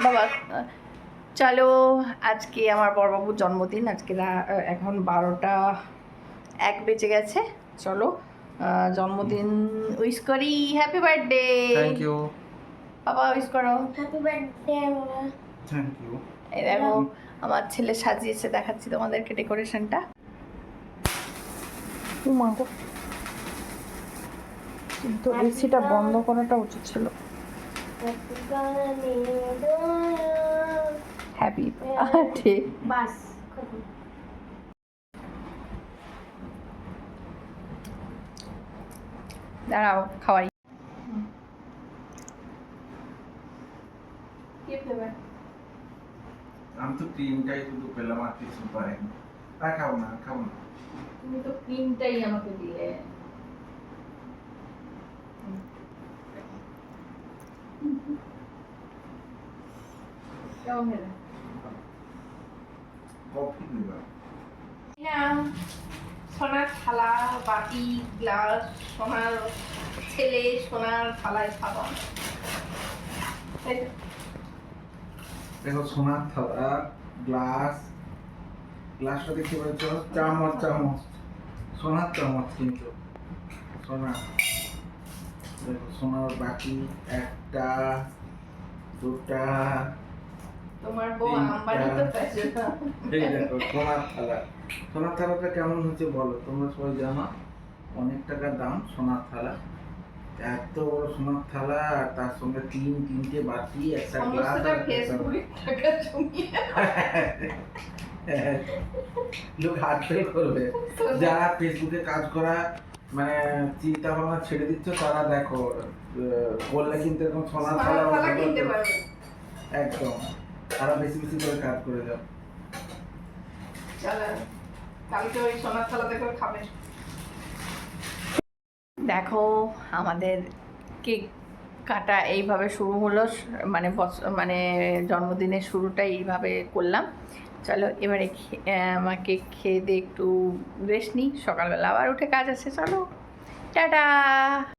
বাবা চলো, আজকে আমার বড়বাবুর জন্মদিন। আজকে এখন 12টা 1 বেজে গেছে। চলো জন্মদিন উইশ করি। Happy birthday. Thank you. বাবা উইশ করো। হ্যাপি বার্থডে বাবা। Thank you. এই দেখো আমার ছেলে সাজিয়েছে, দেখাচ্ছি তোমাদেরকে ডেকোরেশনটা। কিন্তু এসিটা বন্ধ করাটা উচিত ছিল। Happy birthday. বাস দাঁড়াও খাওয়াই। আমি তো ক্রিমটাই শুধু পেলাম, আর কিছু পাইনি। আর খাও না, খাও না। তুমি তো ক্রিমটাই আমাকে দিলে। কেমন হলো? কফি দিবা? নাও সোনার থালা, বাটি, গ্লাস, সোনার ছেলে সোনার থালায় খাওয়া। দেখো সোনার থালা, গ্লাস, গ্লাসটা দেখতে পাচ্ছ? চামচ, চামচ, সোনার চামচ কিন্তু সোনা। দেখো সোনার বাটি, একটা, দুটা, তোমার বউ আম্বানি তো পেয়েছে না। এই দেখো সোনার থালা। সোনার থালাটা কেমন হচ্ছে বলো? তোমরা সবাই জানো অনেক টাকার দাম সোনার থালা। এত বড় সোনার থালা, আর তার সঙ্গে তিনটে বাটি, একটা গ্লাস, সমস্তটা ফেসবুকে টাকা জমিয়ে। লোক হাত ফেল করবে। যারা ফেসবুকে কাজ করা মানে চিন্তা ভাবনা ছেড়ে দিচ্ছ, তারা দেখো বললে কিন্তু এরকম সোনার থালা কিনতে পারবে। একদম। তারা বেশি বেশি করে কাজ করে যাও। চলো কালকে ওই সোনার থালাতে করে খাবে। দেখো আমাদের কেক কাটা এইভাবে শুরু হলো, মানে মানে জন্মদিনের শুরুটা এইভাবে করলাম। চলো এবারে আমাকে খেয়ে দিয়ে একটু রেস্ট নিই, সকালবেলা আবার উঠে কাজ আছে। চলো টাটা।